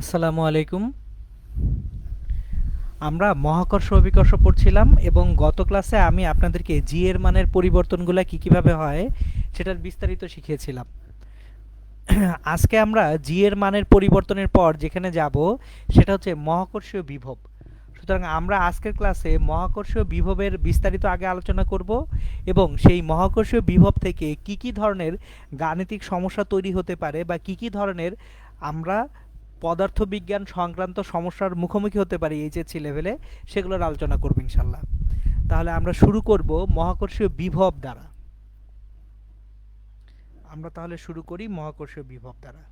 আসসালামু আলাইকুম। আমরা মহাকর্ষ অভিকর্ষ পড়ছিলাম এবং গত ক্লাসে আমি আপনাদেরকে জি এর মানের পরিবর্তনগুলো কিভাবে হয় সেটার বিস্তারিত শিখিয়েছিলাম। আজকে আমরা জি এর মানের পরিবর্তনের পর যেখানে যাব সেটা হচ্ছে মহাকর্ষীয় বিভব। সুতরাং আমরা আজকের ক্লাসে মহাকর্ষীয় বিভবের বিস্তারিত আগে আলোচনা করব এবং সেই মহাকর্ষীয় বিভব থেকে কি ধরনের গাণিতিক সমস্যা তৈরি হতে পারে বা কি ধরনের আমরা পদার্থবিজ্ঞান সংক্রান্ত সমস্যার মুখোমুখি হতে পারি এইচএসসি লেভেলে, সেগুলোর আলোচনা করব ইনশাল্লাহ। তাহলে আমরা শুরু করব মহাকর্ষীয় বিভব দ্বারা। আমরা তাহলে শুরু করি মহাকর্ষীয় বিভব দ্বারা।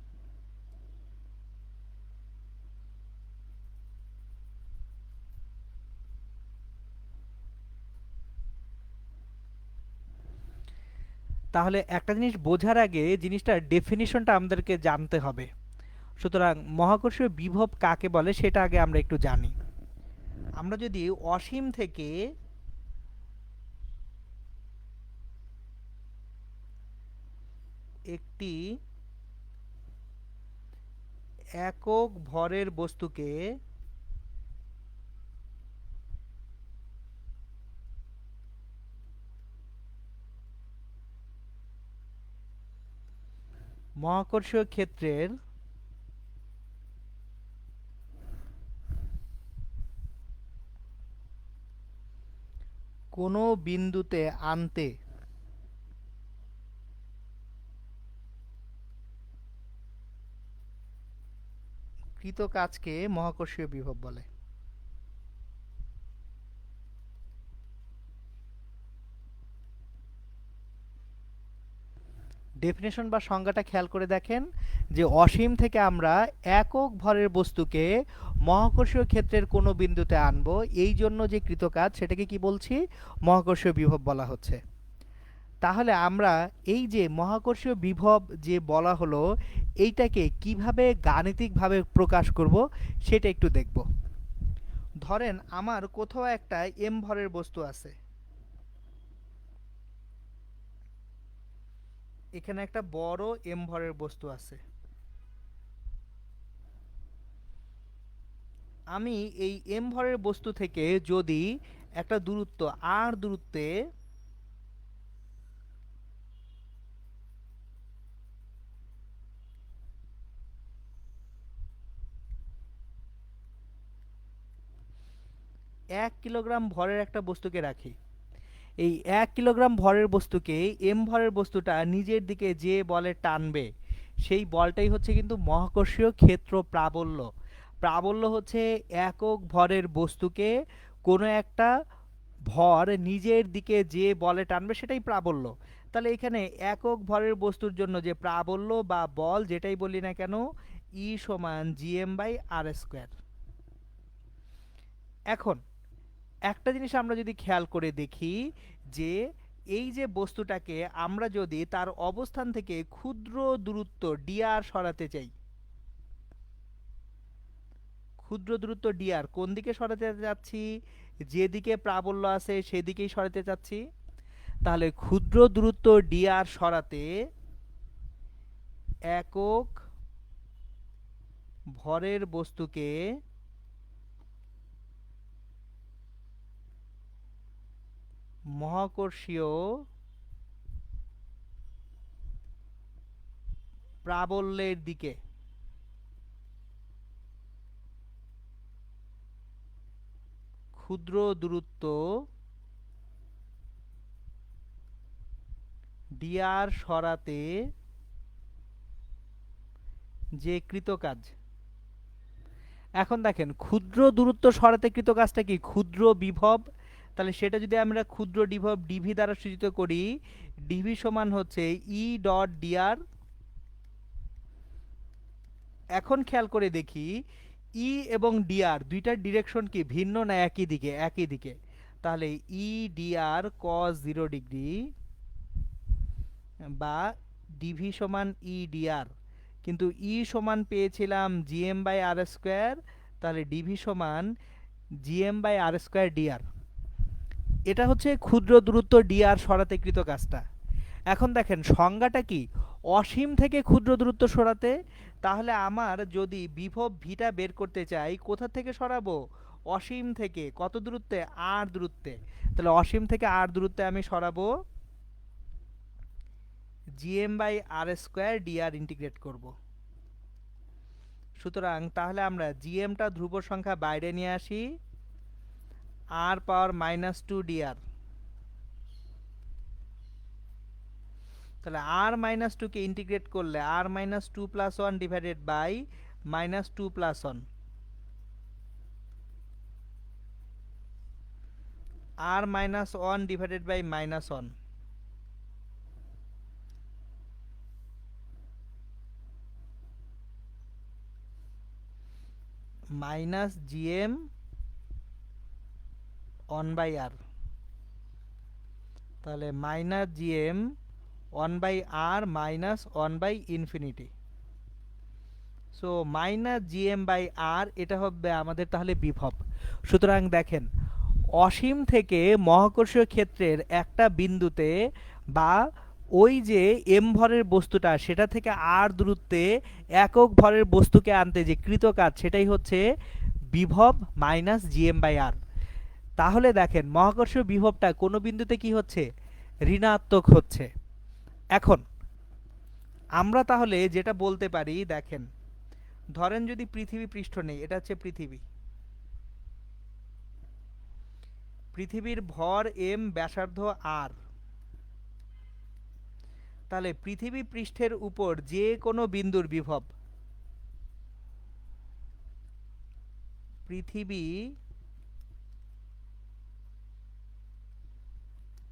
তাহলে একটা জিনিস বোঝার আগে জিনিসটার ডেফিনিশনটা আমাদেরকে জানতে হবে। সুতরাং মহাকর্ষীয় বিভব কাকে বলে সেটা আগে আমরা একটু জানি। আমরা যদি অসীম থেকে একটি একক ভরের বস্তুকে মহাকর্ষীয় ক্ষেত্রের কোনো বিন্দুতে আনতে কৃত কাজকে মহাকর্ষীয় বিভব বলে। ডেফিনেশন বা সংজ্ঞাটা খেয়াল করে দেখেন যে অসীম থেকে আমরা একক ভরের বস্তুকে মহাকর্ষীয় ক্ষেত্রের কোনো বিন্দুতে আনবো, এই জন্য যে কৃতকাজ সেটাকে কি বলছি? মহাকর্ষীয় বিভব বলা হচ্ছে। তাহলে আমরা এই যে মহাকর্ষীয় বিভব যে বলা হলো, এইটাকে কিভাবে গাণিতিকভাবে প্রকাশ করব সেটা একটু দেখব। ধরেন আমার কোথাও একটা এম ভরের বস্তু আছে, এখানে একটা বড় এম ভরের বস্তু আছে। আমি এই এম ভরের বস্তু থেকে যদি একটা দূরত্ব আর দূরত্বে এক কিলোগ্রাম ভরের একটা বস্তুকে রাখি, এই এক কিলোগ্রাম ভরের বস্তুকে এম ভরের বস্তুটা নিজের দিকে যে বলে টানবে, সেই বলটাই হচ্ছে কিন্তু মহাকর্ষীয় ক্ষেত্র প্রাবল্য। প্রাবল্য হচ্ছে একক ভরের বস্তুকে কোনো একটা ভর নিজের দিকে যে বলে টানবে সেটাই প্রাবল্য। তাহলে এখানে একক ভরের বস্তুর জন্য যে প্রাবল্য বা বল যেটাই বলি না কেন, ই সমান জিএম বাই আর স্কোয়ার। এখন একটা জিনিস আমরা যদি খেয়াল করে দেখি যে এই যে বস্তুটাকে আমরা যদি তার অবস্থান থেকে ক্ষুদ্র দূরত্ব ডিআর সরাতে চাই, ক্ষুদ্র দূরত্ব ডিআর কোন দিকে সরাতে যাচ্ছি? যেদিকে প্রাবল্য আছে সেদিকেই সরাতে চাচ্ছি। তাহলে ক্ষুদ্র দূরত্ব ডিআর সরাতে একক ভরের বস্তুকে মহাকর্ষীয় প্রাবল্যের দিকে ক্ষুদ্র দূরত্ব ডিআর সরাতে যে কৃতকাজ। এখন দেখেন ক্ষুদ্র দূরত্ব সরাতে কৃত কাজটা কি? ক্ষুদ্র বিভব। তাহলে সেটা যদি আমরা ক্ষুদ্র বিভব ডিভি দ্বারা সূচিত করি, ডিভি সমান হচ্ছে ই ডট ডিআর। এখন খেয়াল করে দেখি ই এবং ডিআর দুইটার ডিরেকশন কি ভিন্ন না একই দিকে? একই দিকে। তাহলে ই ডিআর কস 0 ডিগ্রি বা ডিভি সমান ই ডিআর, কিন্তু ই সমান পেয়েছিলাম জিএম বাই আর স্কোয়ার, তাহলে ডিভি সমান GM by R square DR. এটা হচ্ছে ক্ষুদ্র দূরত্ব ডিআর সরাতে কৃত কাজটা। এখন দেখেন সংজ্ঞাটা কি? অসীম থেকে ক্ষুদ্র দূরত্ব সরাতে। তাহলে আমার যদি বিভব ভিটা বের করতে চাই, কোথা থেকে সরাবো? অসীম থেকে। কত দূরত্বে? আর দূরত্বে। তাহলে অসীম থেকে আর দূরত্বে আমি সরাবো gm/r² dr ইন্টিগ্রেট করব। সুতরাং তাহলে আমরা gmটা ধ্রুব সংখ্যা বাইরে নিয়ে আসি, r⁻²dr। তাহলে r-2 কে ইন্টিগ্রেট করলে r-2 + 1 divided by -2 + 1, r-1 divided by -1, -gm 1/r। তাহলে -gm 1/r -1/∞। সো -gm/r এটা হবে আমাদের তাহলে বিভব। সুতরাং দেখেন, অসীম থেকে মহাকর্ষীয় ক্ষেত্রের একটা বিন্দুতে বা ওই যে m ভরের বস্তুটা সেটা থেকে r দূরত্বে একক ভরের বস্তুকে আনতে যে কৃত কাজ সেটাই হচ্ছে বিভব -gm/r। তাহলে দেখেন মহাকর্ষীয় বিভবটা কোনো বিন্দুতে কি হচ্ছে? ঋণাত্মক হচ্ছে। এখন আমরা তাহলে যেটা বলতে পারি, দেখেন ধরেন যদি পৃথিবী পৃষ্ঠ নেই, এটা হচ্ছে পৃথিবী, পৃথিবীর ভর m, ব্যাসার্ধ r। তাহলে পৃথিবী পৃষ্ঠের উপর যে কোনো বিন্দুর বিভব, পৃথিবী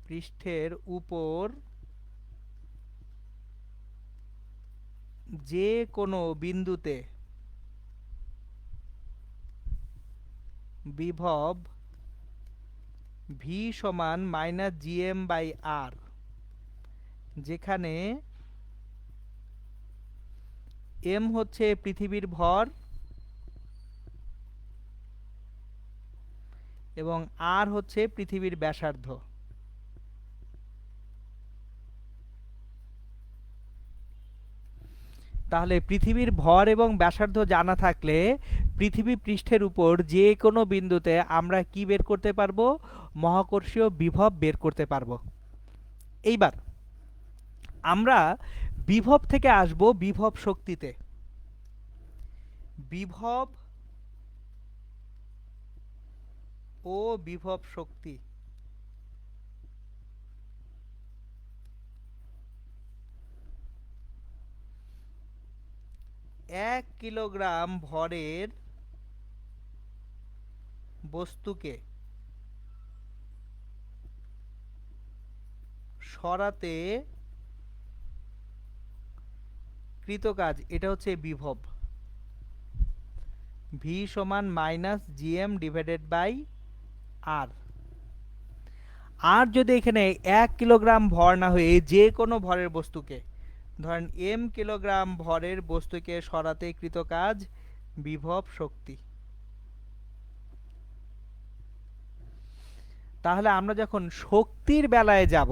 পৃষ্ঠের উপর যে কোনো বিন্দুতে বিভব v সমান -gm/r, যেখানে m হচ্ছে পৃথিবীর ভর এবং r হচ্ছে পৃথিবীর ব্যাসার্ধ। তাহলে পৃথিবীর ভর এবং ব্যাসার্ধ জানা থাকলে পৃথিবী পৃষ্ঠের উপর যে কোনো বিন্দুতে আমরা কি বের করতে পারবো? মহাকর্ষীয় বিভব বের করতে পারবো। এইবার আমরা বিভব থেকে আসব বিভব শক্তিতে। বিভব ও বিভব শক্তি। 1 কিলোগ্রাম ভরের বস্তুকে সরাতে কৃত কাজ, এটা হচ্ছে বিভব। v সমান -gm/r। আর যদি এখানে 1 কিলোগ্রাম ভর না হয়ে যে কোনো ভরের বস্তুকে, ধরেন m কিলোগ্রাম ভরের বস্তুকে সরাতে কৃত কাজ বিভব শক্তি। তাহলে আমরা যখন শক্তির বেলায় যাব,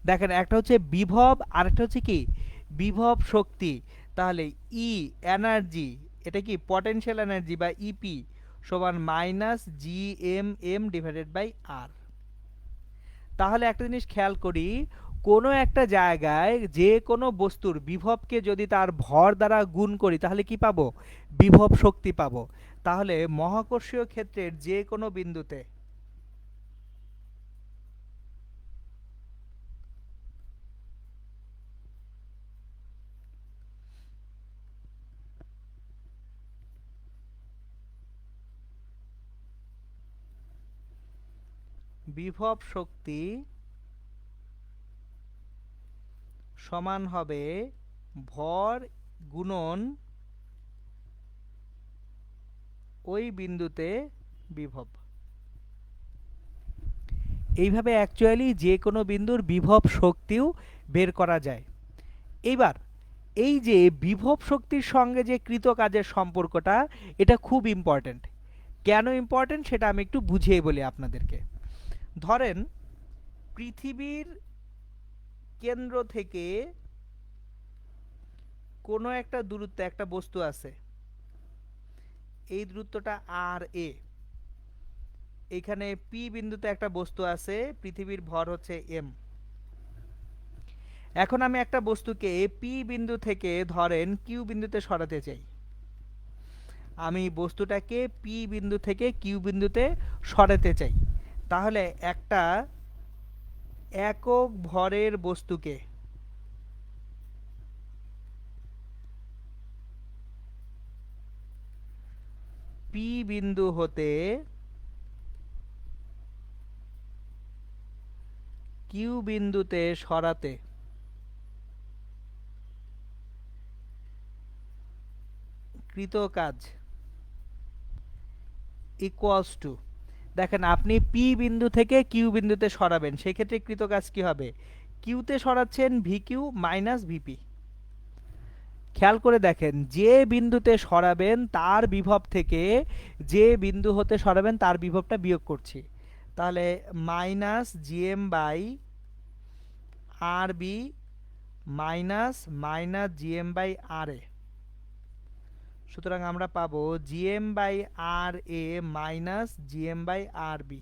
দেখেন একটা হচ্ছে বিভব আর একটা হচ্ছে কি বিভব শক্তি। তাহলে ই এনার্জি, এটা কি পটেনশিয়াল এনার্জি বা ইপি সমান -gmm/r। তাহলে একটা জিনিস খেয়াল করি, কোনো একটা জায়গায় যে কোনো বস্তুর বিভবকে যদি তার ভর দ্বারা গুণ করি তাহলে কি পাবো? বিভব শক্তি পাবো। তাহলে মহাকর্ষীয় ক্ষেত্রের যে কোনো বিন্দুতে বিভব শক্তি সমান হবে ভর গুণন ওই বিন্দুতে বিভব। এইভাবে অ্যাকচুয়ালি যে কোনো বিন্দুর বিভব শক্তিও বের করা যায়। এইবার এই যে বিভব শক্তির সঙ্গে যে কৃত কাজের সম্পর্কটা, এটা খুব ইম্পর্ট্যান্ট। কেন ইম্পর্ট্যান্ট সেটা আমি একটু বুঝিয়ে বলি আপনাদেরকে। ধরেন পৃথিবীর কেন্দ্র থেকে কোনো একটা দূরত্বে একটা বস্তু আছে, এই দূরত্বটা আর এ। এখানে পি বিন্দুতে একটা বস্তু আছে, পৃথিবীর ভর হচ্ছে এম। এখন আমি একটা বস্তুকে পি বিন্দু থেকে ধরেন কিউ বিন্দুতে সরাতে চাই। আমি বস্তুটাকে পি বিন্দু থেকে কিউ বিন্দুতে সরাতে চাই। তাহলে একটা একক ভরের বস্তুকে পি বিন্দু হতে কিউ বিন্দুতে সরাতে কৃত কাজ ইকুয়ালস টু, দেখেন আপনি পি বিন্দু থেকে কিউ বিন্দুতে সরাবেন, সেক্ষেত্রে কৃত কাজ কি হবে? কিউতে সরাচ্ছেন ভি কিউ মাইনাস ভিপি। খেয়াল করে দেখেন, যে বিন্দুতে সরাবেন তার বিভব থেকে যে বিন্দু হতে সরাবেন তার বিভবটা বিয়োগ করছি। তাহলে minus GM by R B minus minus GM by R A. সুতরাং আমরা পাবো GM by R A minus GM by R B.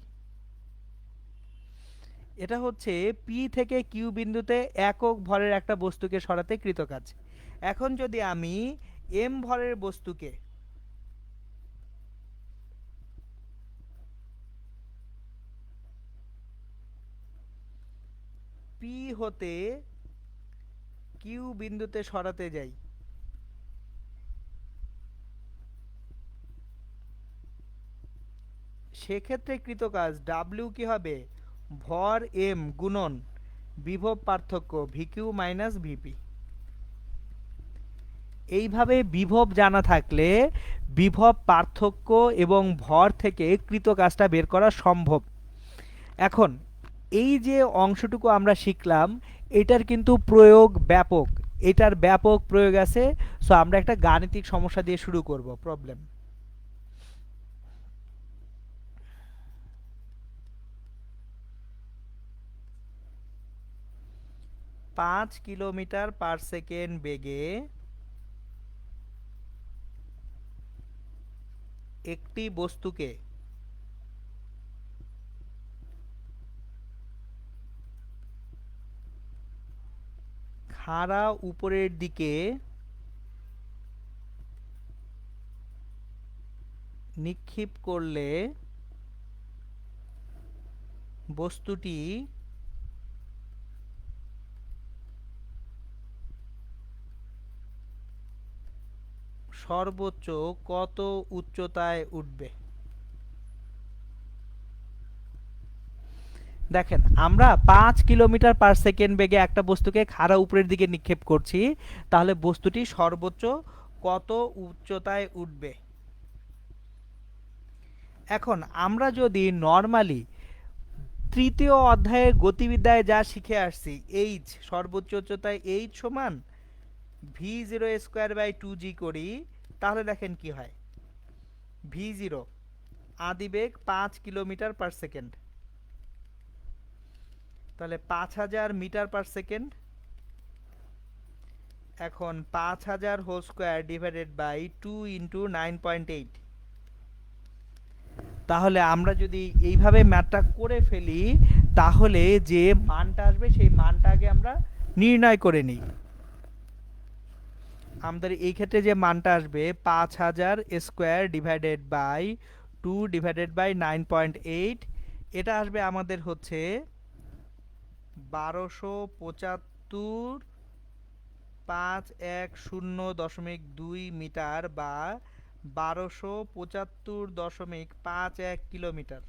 এটা হচ্ছে পি থেকে কিউ বিন্দুতে একক ভরের একটা বস্তুকে সরাতে কৃত কাজ। এখন যদি আমি এম ভরের বস্তুকে পি হতে কিউ বিন্দুতে সরাতে যাই, সেক্ষেত্রে কৃত কাজ ডাব্লিউ কি হবে? ভর এম গুণন বিভব পার্থক্য ভিকিউ মাইনাস ভিপি। এইভাবে বিভব জানা থাকলে বিভব পার্থক্য এবং ভর থেকে কৃত কাজটা বের করা সম্ভব। এখন এই যে অংশটুকু আমরা শিখলাম, এটার কিন্তু প্রয়োগ ব্যাপক, এটার ব্যাপক প্রয়োগ আছে। সো আমরা একটা গাণিতিক সমস্যা দিয়ে শুরু করব। প্রবলেম: 5 কিলোমিটার পার সেকেন্ড বেগে একটি বস্তুকে খাড়া উপরের দিকে নিক্ষেপ করলে বস্তুটি সর্বোচ্চ কত উচ্চতায় উঠবে? দেখেন, আমরা 5 কিলোমিটার পার সেকেন্ড বেগে একটা বস্তুকে খাড়া উপরের দিকে নিক্ষেপ করছি, তাহলে বস্তুটি সর্বোচ্চ কত উচ্চতায় উঠবে? এখন আমরা যদি নরমালি তৃতীয় অধ্যায়ের গতিবিদ্যায় যা শিখে আসছি, এইচ সর্বোচ্চ উচ্চতায় এইচ সমান V zero square by 2g করি, তাহলে দেখেন কি হয়। ভি জিরো আদিবেগ 5 কিলোমিটার পার সেকেন্ড, তাহলে 5000 মিটার পার সেকেন্ড। এখন 5000 whole square divided by 2 into 9.8। তাহলে আমরা যদি এইভাবে ম্যাথটা করে ফেলি, তাহলে যে মানটা আসবে সেই মানটা আগে আমরা নির্ণয় করে নিই। আমাদের এই ক্ষেত্রে যে মানটা আসবে 5000 square divided by 2 divided by 9.8, এটা আসবে আমাদের হচ্ছে 1275 510.2 মিটার বা 1275.51 কিলোমিটার।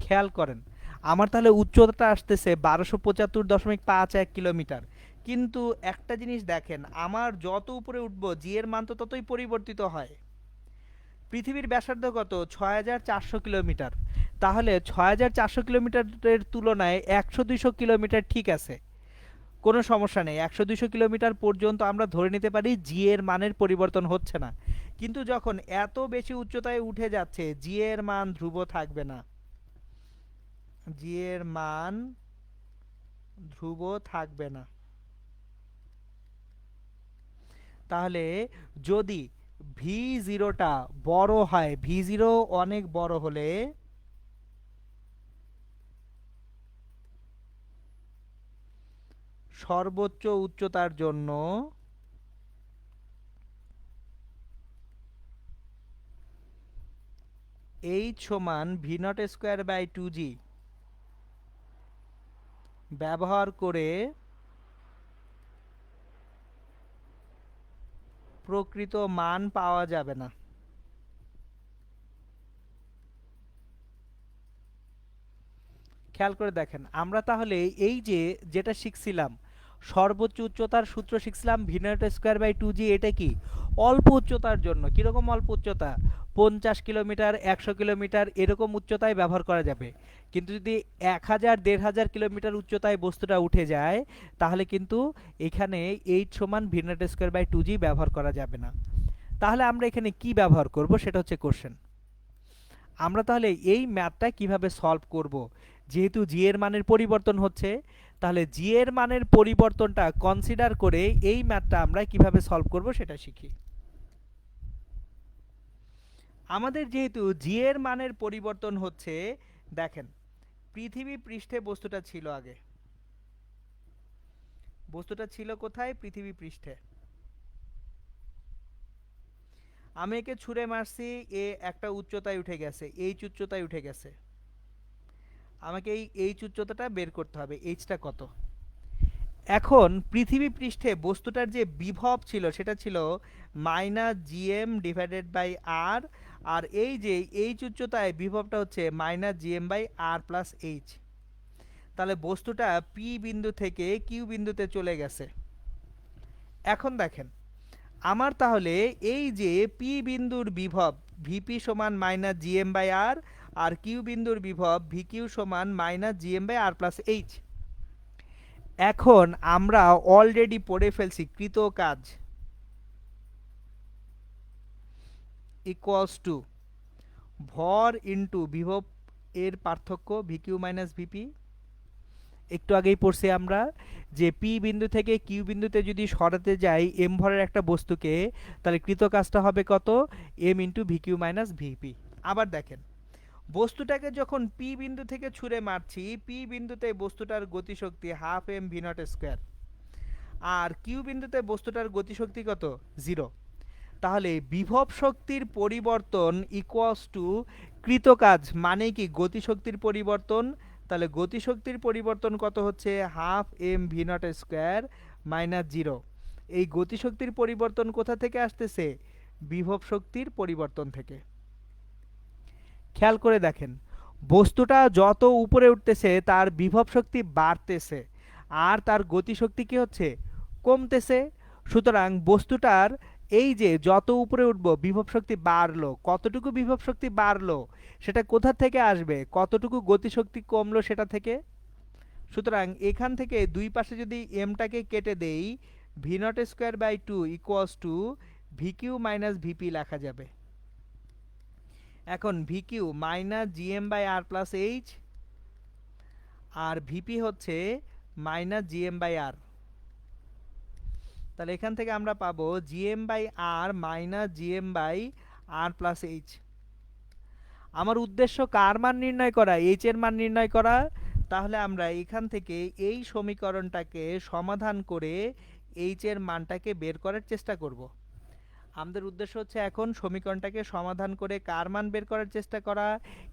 খেয়াল করেন, আমার তাহলে উচ্চতাটা আসতেছে 1275.51 কিলোমিটার। কিন্তু একটা জিনিস দেখেন, আমার যত উপরে উঠবো জি এর মান তো ততই পরিবর্তিত হয়। পৃথিবীর ব্যাসার্ধ কত? 6400 কিলোমিটার। তাহলে 6400 কিলোমিটারের তুলনায় 100-200 কিলোমিটার ঠিক আছে, কোনো সমস্যা নেই। 100-200 কিলোমিটার পর্যন্ত আমরা ধরে নিতে পারি জি এর মানের পরিবর্তন হচ্ছে না। কিন্তু যখন এত বেশি উচ্চতায় উঠে যাচ্ছে, জি এর মান ধ্রুব থাকবে না, জি এর মান ধ্রুব থাকবে না। তাহলে যদি ভি জিরোটা বড় হয়, ভি জিরো অনেক বড় হলে সর্বোচ্চ উচ্চতার জন্য এইচ সমান V not square by 2g ব্যবহার করে প্রকৃত মান পাওয়া যাবে না। খেয়াল করে দেখেন, আমরা তাহলে এই যে যেটা শিখছিলাম সর্বোচ্চ উচ্চতার সূত্র শিখছিলাম V not square by 2g, এটা কি অল্প উচ্চতার জন্য, কিরকম অল্প উচ্চতা, 50 কিলোমিটার, 100 কিলোমিটার এরকম উচ্চতায় ব্যবহার করা যাবে। কিন্তু যদি 1000 1500 কিলোমিটার উচ্চতায় বস্তুটা উঠে যায় তাহলে কিন্তু এখানে এইচ সমান V not square by 2g ব্যবহার করা যাবে না। তাহলে আমরা এখানে কি ব্যবহার করব সেটা হচ্ছে কোশ্চেন। আমরা তাহলে এই ম্যাথটা কিভাবে সলভ করব, যেহেতু জি এর মানের পরিবর্তন হচ্ছে, তাহলে জি এর মানের পরিবর্তনটা কনসিডার করে এই ম্যাথটা আমরা কিভাবে সলভ করব সেটা শিখি। আমাদের যেহেতু জি এর মানের পরিবর্তন হচ্ছে, দেখেন পৃথিবী পৃষ্ঠে বস্তুটা ছিল আগে, বস্তুটা ছিল কোথায়, পৃথিবী পৃষ্ঠে। আমি একে ছুঁড়ে মারছি, এ একটা উচ্চতায় উঠে গেছে, এইচ উচ্চতায় উঠে গেছে। আমাকে এই এইচ উচ্চতাটা বের করতে হবে, এইচটা কত। এখন পৃথিবী পৃষ্ঠে বস্তুটার যে বিভব ছিল সেটা ছিল minus GM divided by R, আর এই যে এইচ উচ্চতায় বিভবটা হচ্ছে minus GM by R plus H. তাহলে বস্তুটা পি বিন্দু থেকে কিউ বিন্দুতে চলে গেছে। এখন দেখেন আমার তাহলে এই যে পি বিন্দুর বিভব ভিপি সমান মাইনাস জিএম বাই আর, আর কিউ বিন্দুর বিভব ভিকিউ সমান minus GM by R plus H. এখন আমরা অলরেডি পড়ে ফেলছি কৃত কাজ ইকুয়ালস টু ভর ইন্টু বিভব এর পার্থক্য ভিকিউ মাইনাস ভিপি। একটু আগেই পড়ছি আমরা যে পি বিন্দু থেকে কিউ বিন্দুতে যদি সরাতে যাই এম ভরের একটা বস্তুকে, তাহলে কৃত কাজটা হবে কত, এম ইন্টু ভিকিউ মাইনাস ভিপি। আবার দেখেন বস্তুটাকে যখন পি বিন্দু থেকে ছুঁড়ে মারছি, পি বিন্দুতে বস্তুটার গতিশক্তি half M V not square, আর কিউ বিন্দুতে বস্তুটার গতিশক্তি কত, 0। তাহলে বিভব শক্তির পরিবর্তন ইকুয়ালস টু কৃত কাজ মানে কি গতিশক্তির পরিবর্তন। তাহলে গতিশক্তির পরিবর্তন কত হচ্ছে, half M V not square minus 0। এই গতিশক্তির পরিবর্তন কোথা থেকে আসতেছে, বিভব শক্তির পরিবর্তন থেকে। খেয়াল করে দেখেন বস্তুটা যত উপরে উঠতেছে তার বিভব শক্তি বাড়তেছে আর তার গতিশক্তি কি হচ্ছে, কমতেছে। সুতরাং বস্তুটার এই যে যত উপরে উঠবো বিভব শক্তি বাড়লো, কতটুকু বিভব শক্তি বাড়লো সেটা কোথা থেকে আসবে, কতটুকু গতিশক্তি কমলো সেটা থেকে। সুতরাং এখান থেকে দুই পাশে যদি এমটাকে কেটে দেই, V not square by 2 equals to VQ minus VP লেখা যাবে। এখন VQ minus GM by R plus H, আর ভিপি হচ্ছে মাইনাস জিএম বাই আর। তাহলে এখান থেকে আমরা পাবো GM by R minus GM by R plus H. আমার উদ্দেশ্য কার মান নির্ণয় করা, এইচ এর মান নির্ণয় করা। তাহলে আমরা এখান থেকে এই সমীকরণটাকে সমাধান করে এইচ এর মানটাকে বের করার চেষ্টা করব। আমাদের উদ্দেশ্য হচ্ছে এখন সমীকরণটাকে সমাধান করে কার মান বের করার চেষ্টা করা,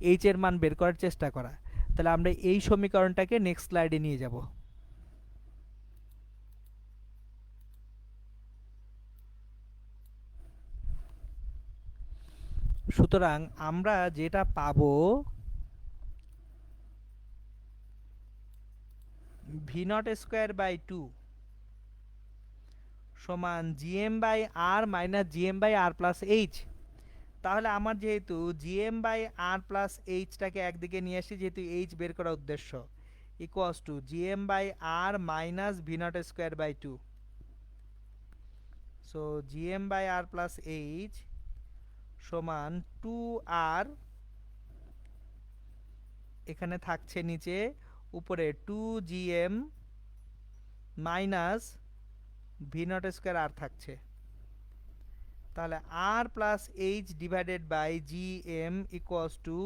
এইচ এর মান বের করার চেষ্টা করা। তাহলে আমরা এই সমীকরণটাকে নেক্সট স্লাইডে নিয়ে যাব। সুতরাং আমরা যেটা পাবো ভি নট স্কোয়ার বাই 2 সমান GM by R minus GM by R plus H. তাহলে আমার যেহেতু জিএম বাই আর প্লাস এইচটাকে একদিকে নিয়ে আসি, যেহেতু এইচ বের করা উদ্দেশ্য, equals to GM by R minus V not square by 2। So GM by R plus H সমান 2r, এখানে থাকছে নিচে, উপরে 2gm minus V not square R থাকছে। তাহলে R plus H divided by G M equals to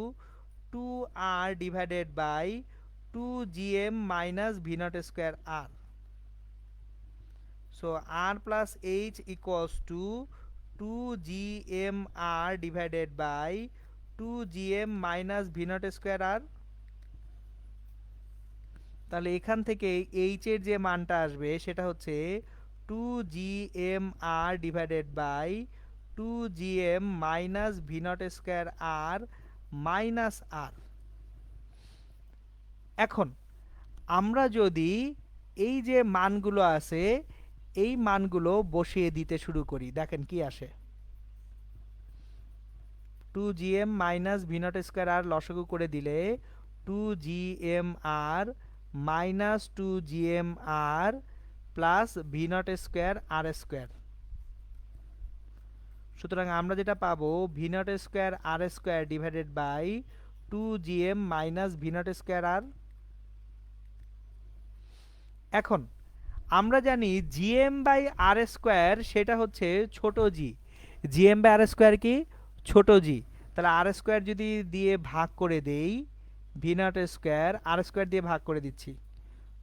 2r divided by 2gm minus V not square r. So r plus h equals to 2gmr divided by 2gm minus V not square r. তাহলে এখান থেকে H এর যে মানটা আসবে সেটা হচ্ছে 2gmr divided by 2gm minus V not square r minus r. এখন আমরা যদি এই যে মানগুলো আছে এই মানগুলো বসিয়ে দিতে শুরু করি, দেখেন কি আসে। 2gm minus V not square r লসাগু করে দিলে 2gmr minus 2gmr plus v not square r square. সুতরাং আমরা যেটা পাবো v not square r square divided by 2gm minus V not square r. এখন আমরা জানি জিএম বাই আর স্কোয়ার সেটা হচ্ছে ছোট জি। জিএম বাই আর স্কোয়ার কি ছোট জি। তাহলে আর স্কোয়ার যদি দিয়ে ভাগ করে দেই V not square r square দিয়ে ভাগ করে দিচ্ছি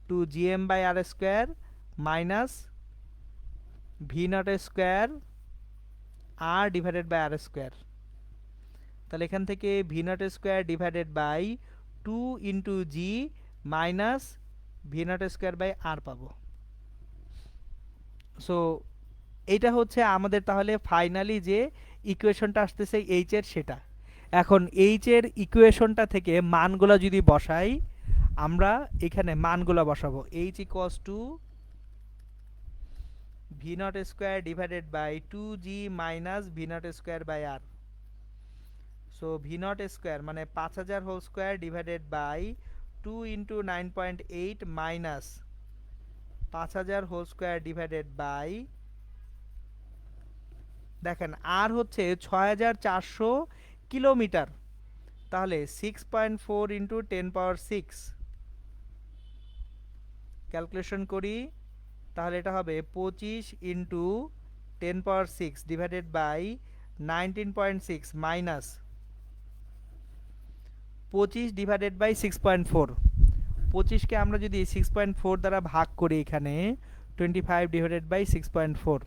2gm by R square minus V not square r divided by R square. তাহলে এখান থেকে v not square divided by 2 into g minus V not square by r পাবো। So এইটা হচ্ছে আমাদের তাহলে ফাইনালি যে ইকুয়েশনটা আসতেছে এইচ এর সেটা। এখন এইচ এর ইকুয়েশনটা থেকে মানগুলো যদি বসাই আমরা এখানে মানগুলো বসাবো। H equals to V not square divided by 2g minus V not square by R. So V not square মানে 5000 whole square divided by 2 into 9.8 minus 5000 whole square divided by, দেখেন আর হচ্ছে 6400 কিলোমিটার। তাহলে 6.4 into 10 power 6 calculation করি, তাহলে এটা হবে 25 into 10 power 6 divided by 19.6 minus 25 divided by 6.4। 25কে আমরা যদি 6.4 দ্বারা ভাগ করি এখানে 25 ডিভাইডেড বাই 6.4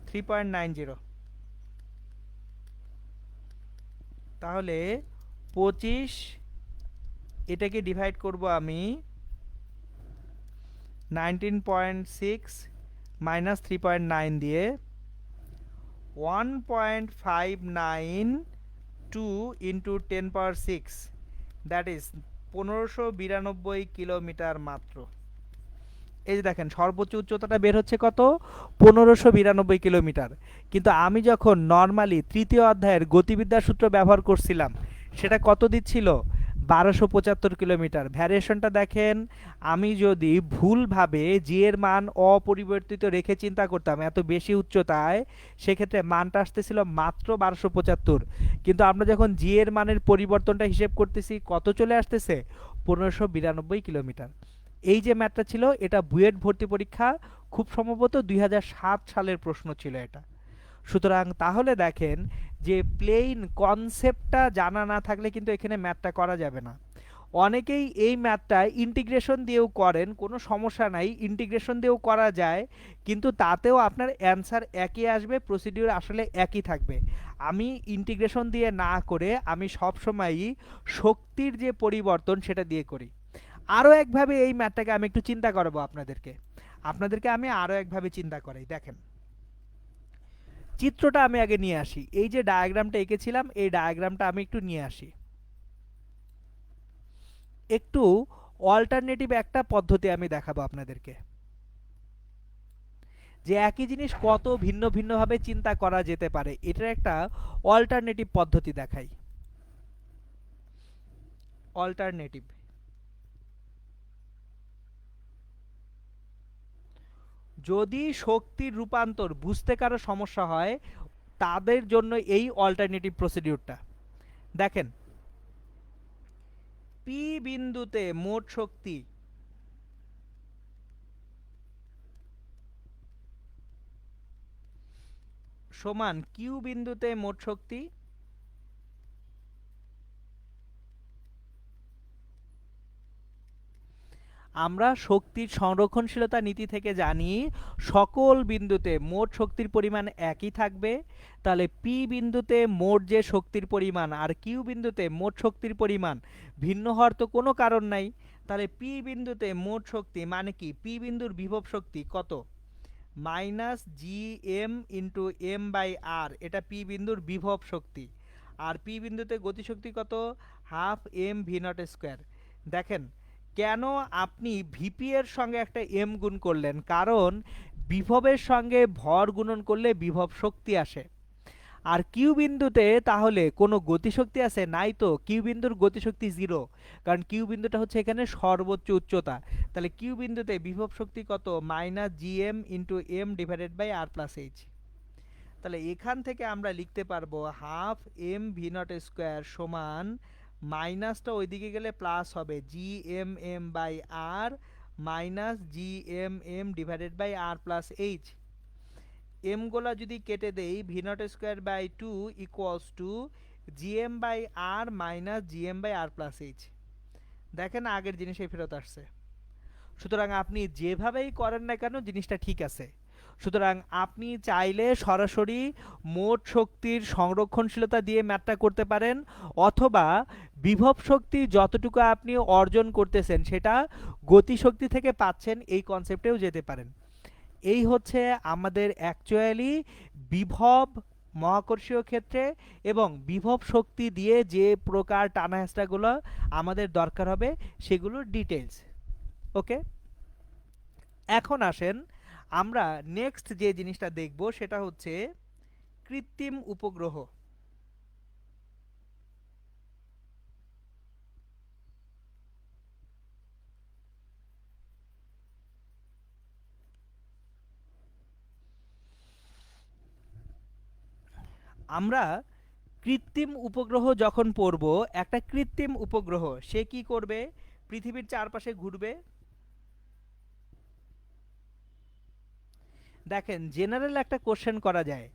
3.90। তাহলে 25 এটাকে ডিভাইড করব আমি 19.6 মাইনাস 3.9 দিয়ে 1.592 into 10 power 6 that is 1592 kilometre মাত্র। এই যে দেখেন সর্বোচ্চ উচ্চতাটা বের হচ্ছে কত 1592 কিলোমিটার। কিন্তু আমি যখন নর্মালি তৃতীয় অধ্যায়ের গতিবিদ্যার সূত্র ব্যবহার করছিলাম সেটা কত দিচ্ছিল 1275 কিলোমিটার। ভ্যারিয়েশনটা দেখেন, আমি যদি ভুলভাবে জি এর মান অপরিবর্তিত রেখে চিন্তা করতাম এত বেশি উচ্চতায় সেক্ষেত্রে মানটা আসতেছিল মাত্র 1275, কিন্তু আমরা যখন জি এর মানের পরিবর্তনটা হিসেব করতেছি কত চলে আসতেছে 1592 কিলোমিটার। এই যে ম্যাথটা ছিল এটা বুয়েট ভর্তি পরীক্ষা খুব সম্ভবত 2007 সালের প্রশ্ন ছিল এটা। সুতরাং তাহলে দেখেন যে প্লেন কনসেপ্টটা জানা না থাকলে কিন্তু এখানে ম্যাথটা করা যাবে না। অনেকেই এই ম্যাথটা ইন্টিগ্রেশন দিয়েও করেন, কোনো সমস্যা নাই, ইন্টিগ্রেশন দিয়েও করা যায়, কিন্তু তাতেও আপনার অ্যান্সার একই আসবে, প্রসিডিউর আসলে একই থাকবে। আমি ইন্টিগ্রেশন দিয়ে না করে আমি সবসময়ই শক্তির যে পরিবর্তন সেটা দিয়ে করি। আরও একভাবে এই ম্যাথটাকে আমি একটু চিন্তা করাবো আপনাদেরকে আমি আরও একভাবে চিন্তা করাই। দেখেন চিত্রটা আমি আগে নিয়ে আসি, এই যে ডায়াগ্রামটা এঁকেছিলাম এই ডায়াগ্রামটা আমি একটু নিয়ে আসি। একটু অল্টারনেটিভ একটা পদ্ধতি আমি দেখাবো আপনাদেরকে যে একই জিনিস কত ভিন্ন ভিন্নভাবে চিন্তা করা যেতে পারে, এটার একটা অল্টারনেটিভ পদ্ধতি দেখাই। অল্টারনেটিভ, যদি শক্তির রূপান্তর বুঝতে কারো সমস্যা হয় তাদের জন্য এই অল্টারনেটিভ প্রসিডিউরটা দেখেন। পি বিন্দুতে মোট শক্তি সমান কিউ বিন্দুতে মোট শক্তি। আমরা শক্তির সংরক্ষণশীলতা নীতি থেকে জানি সকল বিন্দুতে মোট শক্তির পরিমাণ একই থাকবে। তাহলে পি বিন্দুতে মোট যে শক্তির পরিমাণ আর কিউ বিন্দুতে মোট শক্তির পরিমাণ ভিন্ন হওয়ার তো কোনো কারণ নাই। তাহলে পি বিন্দুতে মোট শক্তি মানে কি, পি বিন্দুর বিভব শক্তি কত, minus G M into m by r, এটা পি বিন্দুর বিভব শক্তি। আর পি বিন্দুতে গতিশক্তি কত, half M V not square. দেখেন কেন আপনি ভিপি এর সঙ্গে একটা এম গুণ করলেন, কারণ বিভবের সঙ্গে ভর গুণন করলে বিভব শক্তি আসে। আর কিউ বিন্দুতে তাহলে কোনো গতিশক্তি আছে নাই, তো কিউ বিন্দুর গতিশক্তি জিরো, কারণ কিউ বিন্দুটা হচ্ছে এখানে সর্বোচ্চ উচ্চতা। তাহলে কিউ বিন্দুতে বিভব শক্তি কত, minus G M into M divided by R plus H. তাহলে এখান থেকে আমরা লিখতে পারবো half M V not square সমান, মাইনাসটা ওইদিকে গেলে প্লাস হবে, G M M by R minus G M M divided by R plus H. M গোলা যদি কেটে দেই, V not square by two equals to G M by R minus G M by R plus H. দেখেন আগের জিনিসে ফেরত আসছে। সুতরাং আপনি যেভাবেই করেন না কেন জিনিসটা ঠিক আছে। সুতরাং আপনি চাইলে সরাসরি মোট শক্তির সংরক্ষণশীলতা দিয়ে ম্যাথটা করতে পারেন, অথবা বিভব শক্তি যতটুকু আপনি অর্জন করতেছেন সেটা গতিশক্তি থেকে পাচ্ছেন এই কনসেপ্টেও যেতে পারেন। এই হচ্ছে আমাদের অ্যাকচুয়ালি বিভব মহাকর্ষীয় ক্ষেত্রে এবং বিভব শক্তি দিয়ে যে প্রকার টানা হেঁচড়াগুলো আমাদের দরকার হবে সেগুলোর ডিটেলস। ওকে, এখন আসেন আমরা নেক্সট যে জিনিসটা দেখব সেটা হচ্ছে কৃত্রিম উপগ্রহ। আমরা কৃত্রিম উপগ্রহ যখন পড়ব, একটা কৃত্রিম উপগ্রহ সে কি করবে, পৃথিবীর চারপাশে ঘুরবে। দেখেন জেনারেল একটা কোশ্চেন করা যায়,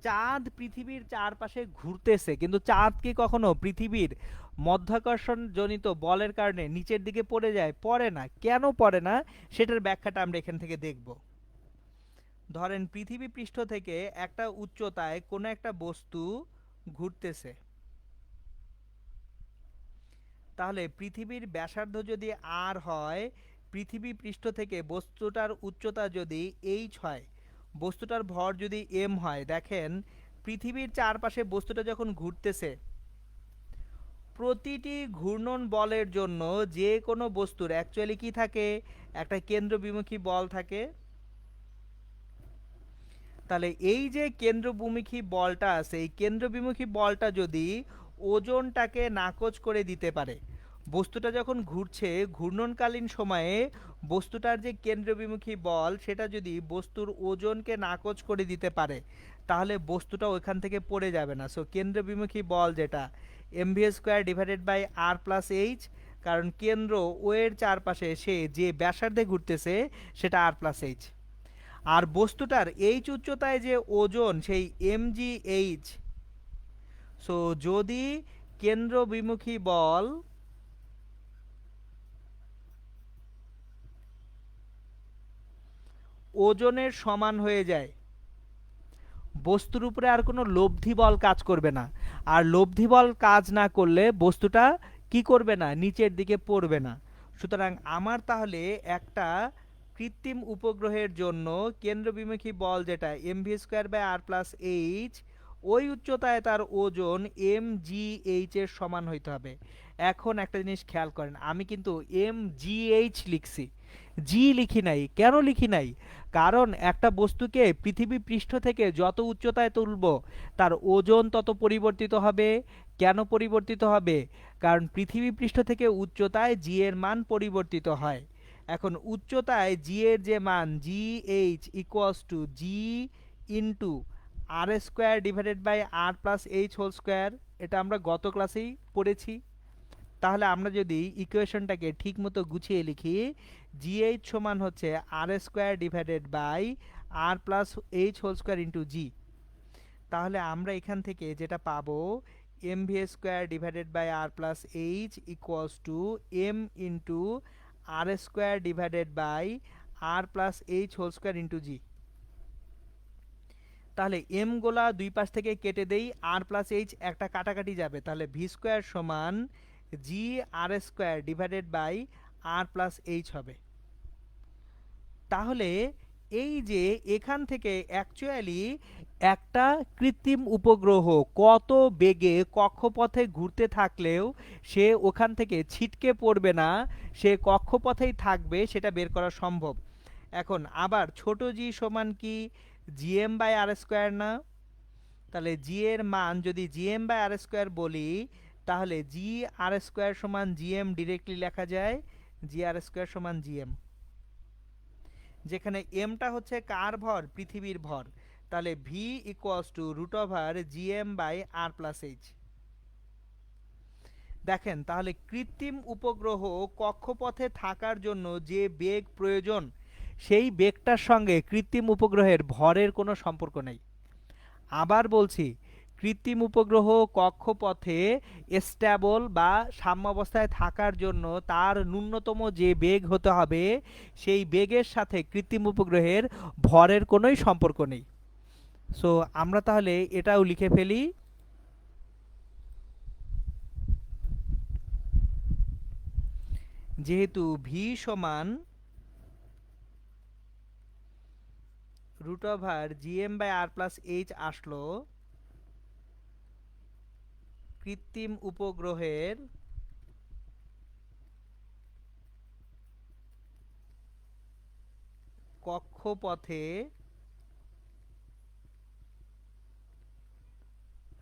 চাঁদ পৃথিবীর চারপাশে ঘুরতেছে কিন্তু চাঁদ কি কখনো পৃথিবীর মধ্যাকর্ষণ জনিত বলের কারণে নিচের দিকে পড়ে যায়? পড়ে না। কেন পড়ে না সেটার ব্যাখ্যাটা আমরা এখান থেকে দেখব। ধরেন পৃথিবী পৃষ্ঠ থেকে একটা উচ্চতায় কোনো একটা বস্তু ঘুরতেছে, তাহলে পৃথিবীর ব্যাসার্ধ যদি আর হয়, পৃথিবী পৃষ্ঠ থেকে বস্তুটার উচ্চতা যদি এইচ হয়, বস্তুটার ভর যদি এম হয়, দেখেন পৃথিবীর চারপাশে বস্তুটা যখন ঘুরতেছে, প্রতিটি ঘূর্ণন বলের জন্য যে কোনো বস্তুর অ্যাকচুয়ালি কি থাকে, একটা কেন্দ্রবিমুখী বল থাকে। তাহলে এই যে কেন্দ্রবিমুখী বলটা আছে, এই কেন্দ্রবিমুখী বলটা যদি ওজনটাকে নাকচ করে দিতে পারে, বস্তুটা যখন ঘুরছে ঘূর্ণনকালীন সময়ে বস্তুটার যে কেন্দ্রবিমুখী বল সেটা যদি বস্তুর ওজনকে নাকচ করে দিতে পারে, তাহলে বস্তুটা ওইখান থেকে পড়ে যাবে না। সো কেন্দ্রবিমুখী বল যেটা MV square divided by R plus H, কারণ কেন্দ্র ও এর চারপাশে সে যে ব্যাসার্ধে ঘুরতেছে সেটা আর প্লাস এইচ। আর বস্তুটার এইচ উচ্চতায় যে ওজন সেই এমজি এইচ। সো যদি কেন্দ্রবিমুখী বল ওজনের সমান হয়ে যায়, বস্তুর উপরে আর কোনো লব্ধি বল কাজ করবে না। আর লব্ধি বল কাজ না করলে বস্তুটা কি করবে না, নিচের দিকে পড়বে না। সুতরাং আমার তাহলে একটা কৃত্রিম উপগ্রহের জন্য কেন্দ্রবিমুখী বল যেটা MV square by R plus H, ওই উচ্চতায় তার ওজন এম জি এইচ এর সমান হইতে হবে। এখন একটা জিনিস খেয়াল করেন, আমি কিন্তু এম জি এইচ লিখছি, জি লিখি নাই। কেন লিখি নাই? কারণ একটা বস্তুকে পৃথিবী পৃষ্ঠ থেকে যত উচ্চতায় তুলব তার ওজন তত পরিবর্তিত হবে। কেন পরিবর্তিত হবে? কারণ পৃথিবী পৃষ্ঠ থেকে উচ্চতায় জি এর মান পরিবর্তিত হয়। এখন উচ্চতায় জি এর যে মান G H equals to G into R square divided by R plus H whole square, এটা আমরা গত ক্লাসেই পড়েছি। তাহলে আমরা যদি ইকুয়েশনটাকে ঠিক মতো গুছিয়ে লিখি, জিএইচ সমান হচ্ছে r square divided by R plus H whole square into g. তাহলে আমরা এখান থেকে যেটা পাবো mv square divided by r plus h equals to m into r square divided by R plus H whole square into g. তাহলে m গোলা দুই পাশ থেকে কেটে দেই, আর প্লাস এইচ একটা কাটাকাটি যাবে, তাহলে ভি স্কয়ার সমান g r square divided by R plus h হবে। তাহলে এই যে এখান থেকে অ্যাকচুয়ালি একটা কৃত্রিম উপগ্রহ কত বেগে কক্ষপথে ঘুরতে থাকলেও সে ওখান থেকে ছিটকে পড়বে না, সে কক্ষপথেই থাকবে, সেটা বের করা সম্ভব। এখন আবার ছোট জি সমান কি জিএম বাই আর স্কয়ার না? তাহলে জি এর মান যদি জিএম বাই আর স্কয়ার বলি, তাহলে জি আর স্কয়ার সমান জিএম ডিরেক্টলি লেখা যায়, জি আর স্কয়ার সমান জিএম, যেখানে এমটা হচ্ছে কার ভর? পৃথিবীর ভর। তাহলে V equals to root over GM by R plus H. দেখেন তাহলে কৃত্রিম উপগ্রহ কক্ষপথে থাকার জন্য যে বেগ প্রয়োজন, সেই বেগটার সঙ্গে কৃত্রিম উপগ্রহের ভরের কোনো সম্পর্ক নেই। আবার বলছি, কৃত্রিম উপগ্রহ কক্ষপথে স্ট্যাবল বা সাম্যাবস্থায় থাকার জন্য তার ন্যূনতম যে বেগ হতে হবে, সেই বেগের সাথে কৃত্রিম উপগ্রহের ভরের কোনোই সম্পর্ক নেই। সো আমরা তাহলে এটাও লিখে ফেলি, যেহেতু ভি সমান root over GM by R plus H আসলো, কৃত্রিম উপগ্রহের কক্ষপথে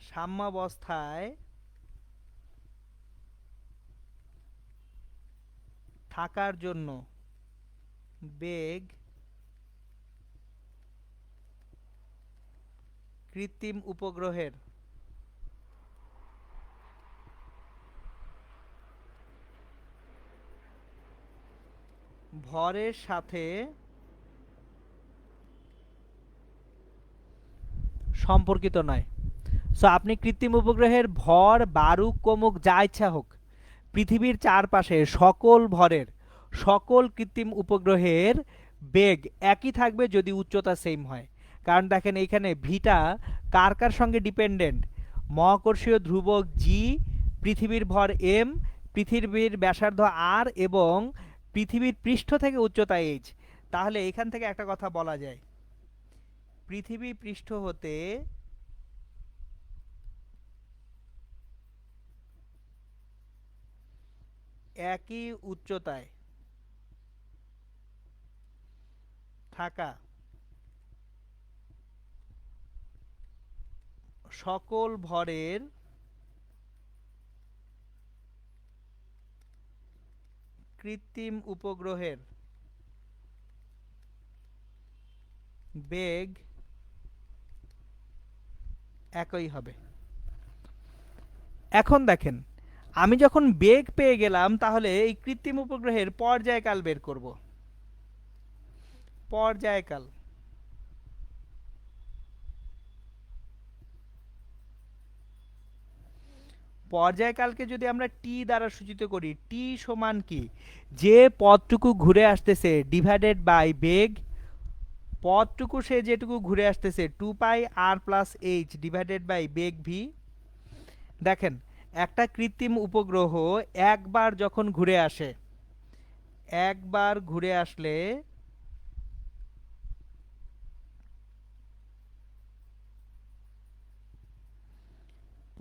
সাম্যাবস্থায় থাকার জন্য বেগ কৃত্রিম উপগ্রহের ভরের সাথে সম্পর্কিত নয়। সো আপনি কৃত্রিম উপগ্রহের ভর বাড়ুক কমুক যা ইচ্ছা হোক, পৃথিবীর চারপাশে সকল ভরের সকল কৃত্রিম উপগ্রহের বেগ একই থাকবে যদি উচ্চতা সেম হয়। কারণ দেখেন এইখানে ভিটা কার কার সঙ্গে ডিপেন্ডেন্ট? মহাকর্ষীয় ধ্রুবক জি, পৃথিবীর ভর এম, পৃথিবীর ব্যাসার্ধ আর এবং পৃথিবীর পৃষ্ঠ থেকে উচ্চতা এইচ। তাহলে এখান থেকে একটা কথা বলা যায়, পৃথিবী পৃষ্ঠ হতে একই উচ্চতায় থাকা সকল ভরের কৃত্রিম উপগ্রহের বেগ একই হবে। এখন দেখেন, আমি যখন বেগ পেয়ে গেলাম, তাহলে এই কৃত্রিম উপগ্রহের পর্যায়কাল বের করব। পর্যায়কাল পর্যায়কালকে যদি আমরা টি দ্বারা সূচিত করি, টি সমান কি? যে পথটুকু ঘুরে আসতেছে ডিভাইডেড বাই বেগ, পথটুকু সে যেটুকু ঘুরে আসতেছে 2 pi R plus H divided by বেগ ভি। দেখেন একটা কৃত্রিম উপগ্রহ একবার যখন ঘুরে আসে, একবার ঘুরে আসলে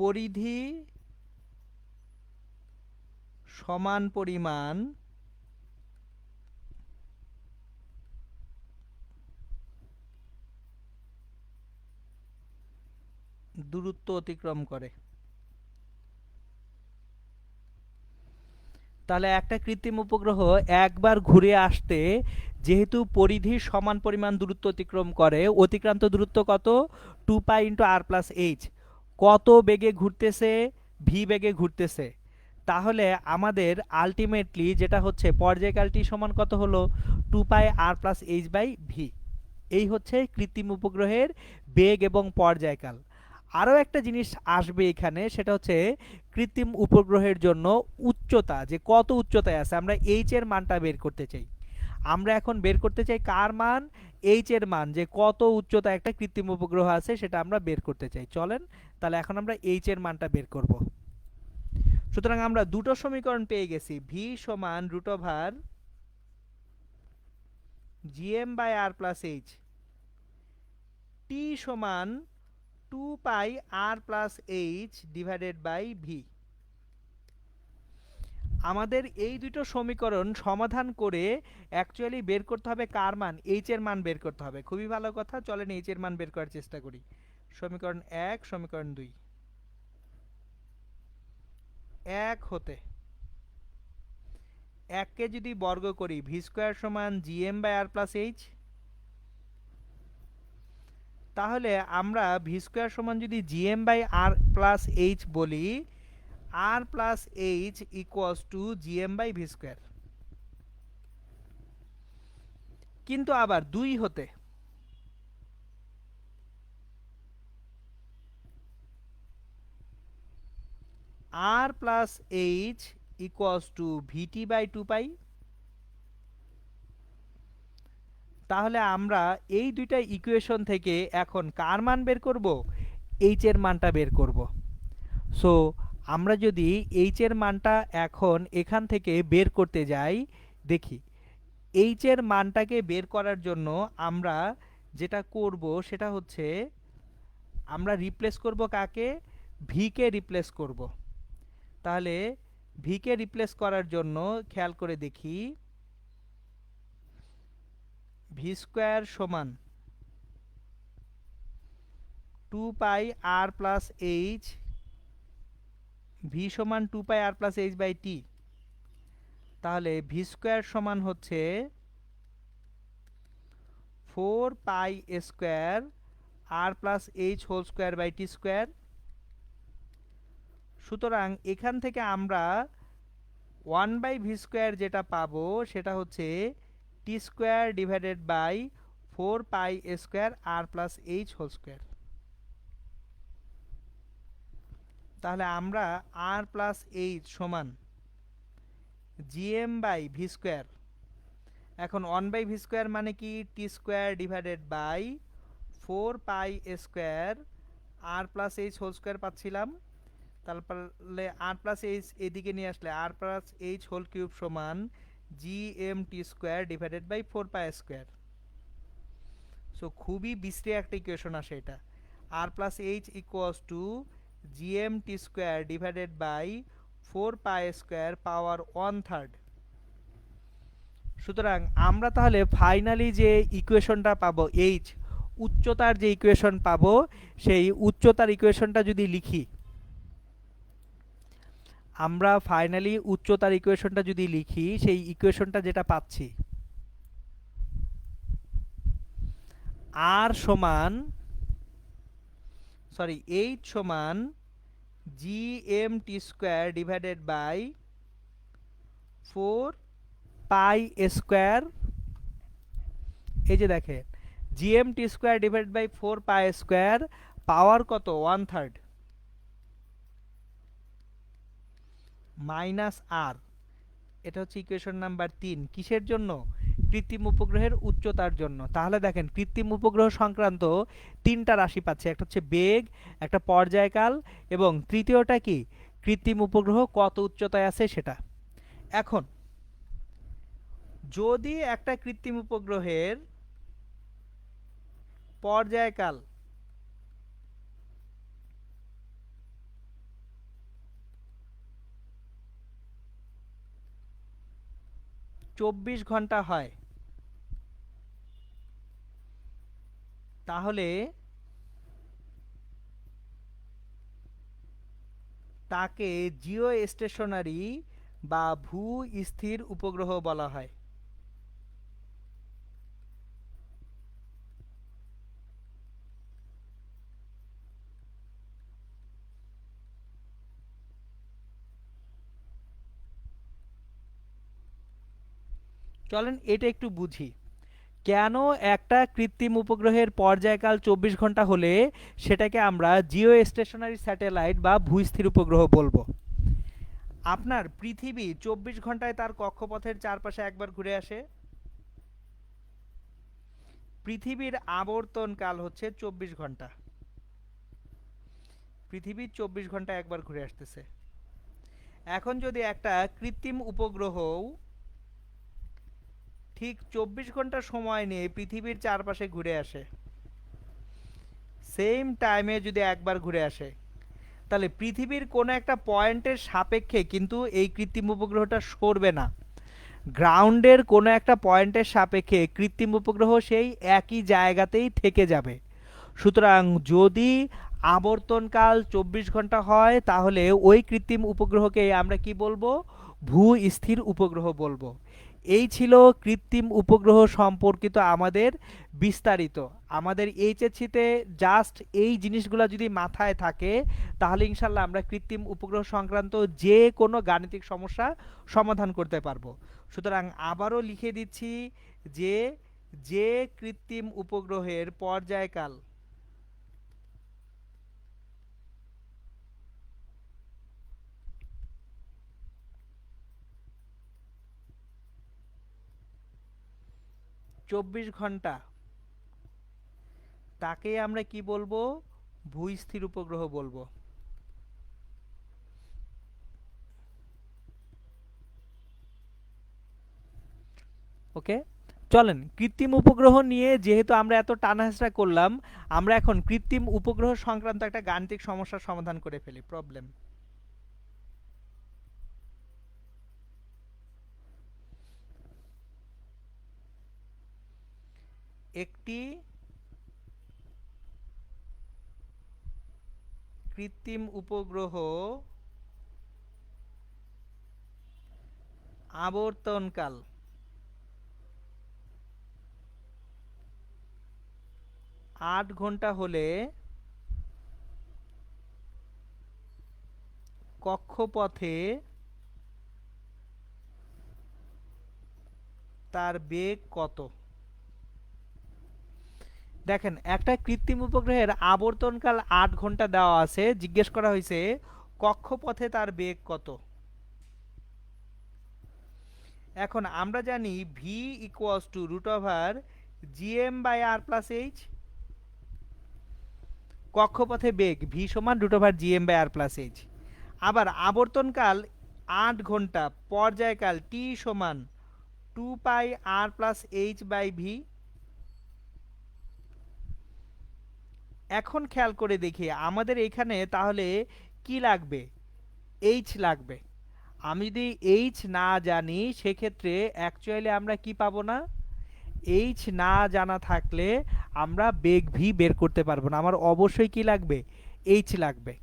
পরিধি সমান পরিমাণ দূরত্ব অতিক্রম করে। তাহলে একটা কৃত্রিম উপগ্রহ একবার ঘুরে আসতে যেহেতু পরিধির সমান পরিমাণ দূরত্ব অতিক্রম করে, অতিক্রান্ত দূরত্ব কত? 2 পাই ইন্টু আর প্লাস এইচ। কত বেগে ঘুরতেছে? ভি বেগে ঘুরতেছে। তাহলে আমাদের আলটিমেটলি যেটা হচ্ছে পর্যায়কালটি সমান কত হলো? 2 pi R plus H by V. এই হচ্ছে কৃত্রিম উপগ্রহের বেগ এবং পর্যায়কাল। আরও একটা জিনিস আসবে এখানে, সেটা হচ্ছে কৃত্রিম উপগ্রহের জন্য উচ্চতা, যে কত উচ্চতায় আছে। আমরা এইচ এর মানটা বের করতে চাই। আমরা এখন বের করতে চাই কার মান? এইচ এর মান, যে কত উচ্চতা একটা কৃত্রিম উপগ্রহ আছে সেটা আমরা বের করতে চাই। চলেন তাহলে এখন আমরা এইচ এর মানটা বের করব। সুতরাং আমরা দুটো সমীকরণ পেয়ে গেছি, ভি সমান root over GM by R plus h, t সমান 2 pi R plus H divided by v. আমাদের এই দুটো সমীকরণ সমাধান করে অ্যাকচুয়ালি বের করতে হবে কার মান? এইচ এর মান বের করতে হবে। খুবই ভালো কথা, চলেন এইচ এর মান বের করার চেষ্টা করি। সমীকরণ 1 সমীকরণ 2, 1 হতে 1 কে যদি বর্গ করি, ভি স্কয়ার সমান GM by R plus H, তাহলে আমরা ভি স্কয়ার সমান যদি gm by R plus h বলি, r plus h equals to GM by v square. কিন্তু আবার 2 হতে r plus h equals to vt by 2 pi. তাহলে আমরা এই দুইটা ইকুয়েশন থেকে এখন কার মান বের করব? এইচ এর মানটা বের করব। সো আমরা যদি এইচ এর মানটা এখন এখান থেকে বের করতে যাই, দেখি এইচ এর মানটাকে বের করার জন্য আমরা যেটা করব সেটা হচ্ছে আমরা রিপ্লেস করব কাকে? ভি কে রিপ্লেস করব। তাহলে ভি কে রিপ্লেস করার জন্য খেয়াল করে দেখি, ভি স্কয়ার সমান 2 পাই আর প্লাস এইচ, ভি সমান 2 pi R plus H by T. তাহলে ভি স্কয়ার সমান হচ্ছে 4 pi square R plus H whole square by T square. সুতরাং এখান থেকে আমরা 1/ভি স্কয়ার যেটা পাবো সেটা হচ্ছে t square divided by 4 pi square R plus H whole square. তাহলে আমরা আর প্লাস এইচ সমান জিএম বাই ভি স্কয়ার, এখন 1/ভি স্কয়ার মানে কি? T square divided by 4 pi square R plus H whole square পাচ্ছিলাম। তারপরে আর প্লাস এইচ এদিকে নিয়ে আসলে r plus H whole cube সমান G M T square divided by 4 pi square. So খুবই বিশ্রী একটা ইকুয়েশন আসে এটা। R plus h equals to G M T square divided by 4 pi square power 1/3। সুতরাং আমরা তাহলে ফাইনালি যে ইকুয়েশনটা পাবো, এইচ উচ্চতার যে ইকুয়েশন পাবো, সেই উচ্চতার ইকুয়েশনটা যদি লিখি, আমরা ফাইনালি উচ্চতার ইকুয়েশনটা যদি লিখি, সেই ইকুয়েশনটা যেটা পাচ্ছি, আর সমান এইচ সমান G M T square divided by 4 pi square. এই যে দেখেন G M T square divided by 4 pi square power কত? 1/3 মাইনাস আর। এটা হচ্ছে ইকুয়েশন নাম্বার 3। কিসের জন্য? কৃত্রিম উপগ্রহের উচ্চতার জন্য। তাহলে দেখেন কৃত্রিম উপগ্রহ সংক্রান্ত 3টা রাশি পাচ্ছে, একটা হচ্ছে বেগ, একটা পর্যায়কাল, এবং তৃতীয়টা কি? কৃত্রিম উপগ্রহ কত উচ্চতায় আছে সেটা। এখন যদি একটা কৃত্রিম উপগ্রহের পর্যায়কাল 24 ঘন্টা হয়, তাহলে তাকে জিও স্টেশনারি বা ভূ স্থির উপগ্রহ বলা হয়। চলেন এটা একটু বুঝি। কেন একটা কৃত্রিম উপগ্রহের পর্যায়কাল 24 ঘন্টা হলে সেটাকে আমরা জিও স্টেশনারি স্যাটেলাইট বা ভূস্থির উপগ্রহ বলবো? আপনার পৃথিবী 24 ঘন্টায় তার কক্ষপথের চারপাশে একবার ঘুরে আসে। পৃথিবীর আবর্তনকাল হচ্ছে 24 ঘন্টা। পৃথিবী 24 ঘন্টায় একবার ঘুরে আসতেছে। এখন যদি একটা কৃত্রিম উপগ্রহ ঠিক 24 ঘন্টা সময় নিয়ে পৃথিবীর চারপাশে ঘুরে আসে, সেম টাইমে যদি একবার ঘুরে আসে, তাহলে পৃথিবীর কোনো একটা পয়েন্টের সাপেক্ষে কিন্তু এই কৃত্রিম উপগ্রহটা সরবে না। গ্রাউন্ডের কোনো একটা পয়েন্টের সাপেক্ষে কৃত্রিম উপগ্রহ সেই একই জায়গাতেই থেকে যাবে। সুতরাং যদি আবর্তনকাল 24 ঘন্টা হয় তাহলে ওই কৃত্রিম উপগ্রহকে আমরা কি বলবো? ভূ স্থির উপগ্রহ বলবো। এই ছিল কৃত্রিম উপগ্রহ সম্পর্কিত আমাদের বিস্তারিত। আমাদের এইচএসসিতে জাস্ট এই জিনিসগুলো যদি মাথায় থাকে তাহলে ইনশাল্লাহ আমরা কৃত্রিম উপগ্রহ সংক্রান্ত যে কোনো গাণিতিক সমস্যা সমাধান করতে পারবো। সুতরাং আবারও লিখে দিচ্ছি যে যে কৃত্রিম উপগ্রহের পর্যায়কাল 24 ঘন্টা, তাকে আমরা কি বলবো? ভূস্থির উপগ্রহ বলবো। ওকে, চলেন কৃত্রিম উপগ্রহ নিয়ে যেহেতু আমরা এত টানাহেঁচড়া করলাম, আমরা এখন কৃত্রিম উপগ্রহ সংক্রান্ত একটা গাণিতিক সমস্যার সমাধান করে ফেলি। প্রবলেম: একটি কৃত্রিম উপগ্রহ আবর্তনকাল 8 ঘন্টা হলে কক্ষপথে তার বেগ কত? দেখেন, একটা কৃত্রিম উপগ্রহের আবর্তনকাল 8 ঘন্টা দেওয়া আছে, জিজ্ঞেস করা হয়েছে কক্ষপথে তার বেগ কত। এখন আমরা জানি V equals to root over GM by R plus H. কক্ষপথে বেগ ভি সমান root over GM by R plus H. আবার আবর্তনকাল 8 ঘন্টা, পর্যায়কাল টি সমান 2 pi R plus H by V. এখন খেয়াল করে দেখি আমাদের এখানে তাহলে কি লাগবে? এইচ লাগবে। আমি যদি এইচ না জানি সেক্ষেত্রে অ্যাকচুয়ালি আমরা কি পাবো না? এইচ না জানা থাকলে আমরা বেগ ভি বের করতে পারবো না। আমার অবশ্যই কি লাগবে? এইচ লাগবে।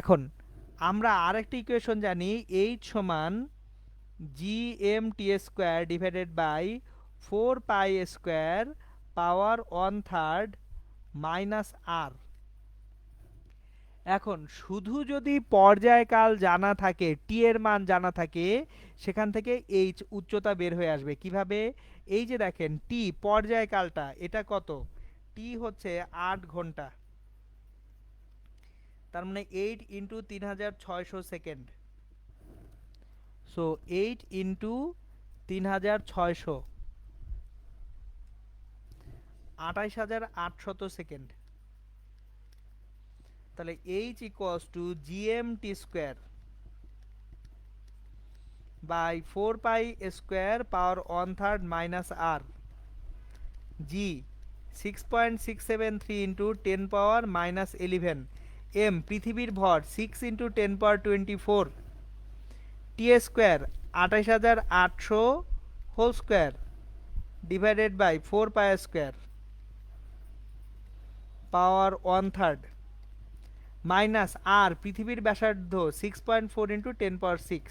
এখন আমরা আরেকটা ইকুয়েশন জানি, এইচ সমান G M T square divided by 4 pi square power 1/3 minus r. এখন শুধু যদি পর্যায়কাল জানা থাকে, টি এর মান জানা থাকে, সেখান থেকে এইচ উচ্চতা বের হয়ে আসবে কিভাবে? এই যে দেখেন টি পর্যায়কালটা এটা কত? টি হচ্ছে 8 ঘন্টা, তার মানে 8 into 3600 second. So 8 into 3600 28800 second. তাহলে h equals to gm t square by 4 pi square power 1/3 minus r. G 6.673 into 10 power minus 11। M পৃথিবীর ভর 6 into 10 power 24। T square 28800 whole square divided by 4 pi square power 1/3 minus r পৃথিবীর ব্যাসার্ধ 6.4 into 10 power 6।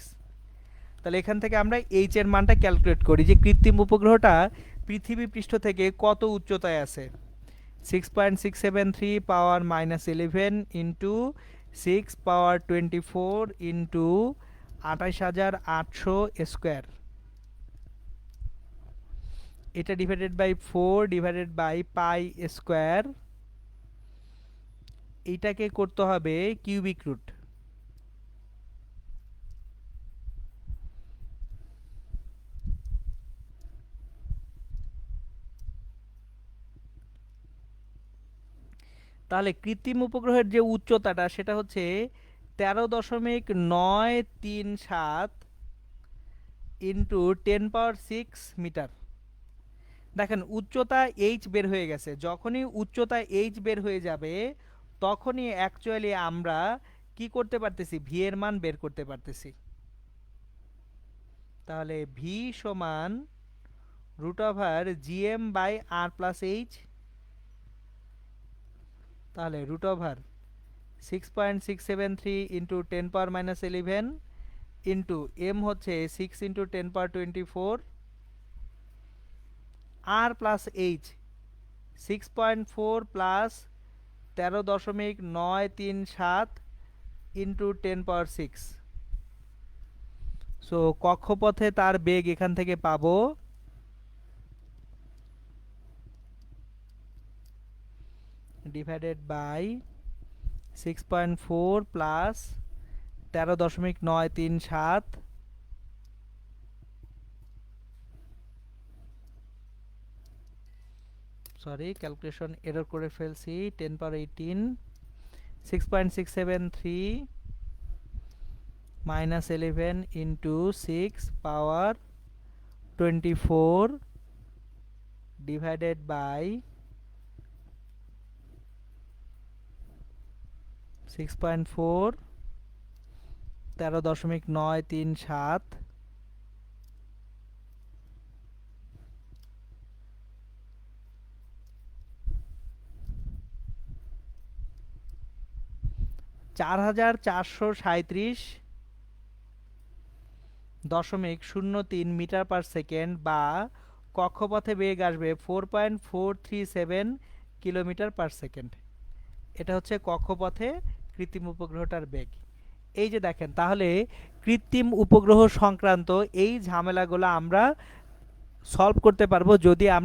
তাহলে এখান থেকে আমরা H এর মানটা ক্যালকুলেট করি যে কৃত্রিম উপগ্রহটা পৃথিবী পৃষ্ঠ থেকে কত উচ্চতায় আছে। 6.673 power minus 11 into 6 power 24 into 28800 square. এটা divided by 4 divided by pi square, এইটাকে করতে হবে কিউবিক রুট। তাহলে কৃত্রিম উপগ্রহের যে উচ্চতাটা সেটা হচ্ছে 13.937 ইন্টু 10⁻6 মিটার। দেখেন উচ্চতা এইচ বের হয়ে গেছে, যখনই উচ্চতা এইচ বের হয়ে যাবে তখনই অ্যাকচুয়ালি আমরা কি করতে পারতেছি, ভি এর মান বের করতে পারতেছি। তাহলে ভি সমান √GM/r+h, তাহলে √6.673 ইন্টু 10⁻11 ইন্টু এম হচ্ছে 6 into 10⁻24, r plus h 6.4 plus 13.937 into 10⁻6। So কক্ষপথে তার বেগ এখান থেকে পাবো divided by 6.4 plus 13.937, sorry calculation error করে ফেলছি, 10⁻18, 6.673 minus 11 into 6 power 24 divided by 6.4 13.937, (4437.03 metre per second) বা কক্ষপথে বেগ আসবে 4.437 কিলোমিটার পার সেকেন্ড। এটা হচ্ছে কক্ষপথে কৃত্রিম উপগ্রহটার বেগ। এই যে দেখেন, তাহলে কৃত্রিম উপগ্রহ সংক্রান্ত এই ঝামেলাগুলো আমরা সলভ করতে পারবো যদি আমরা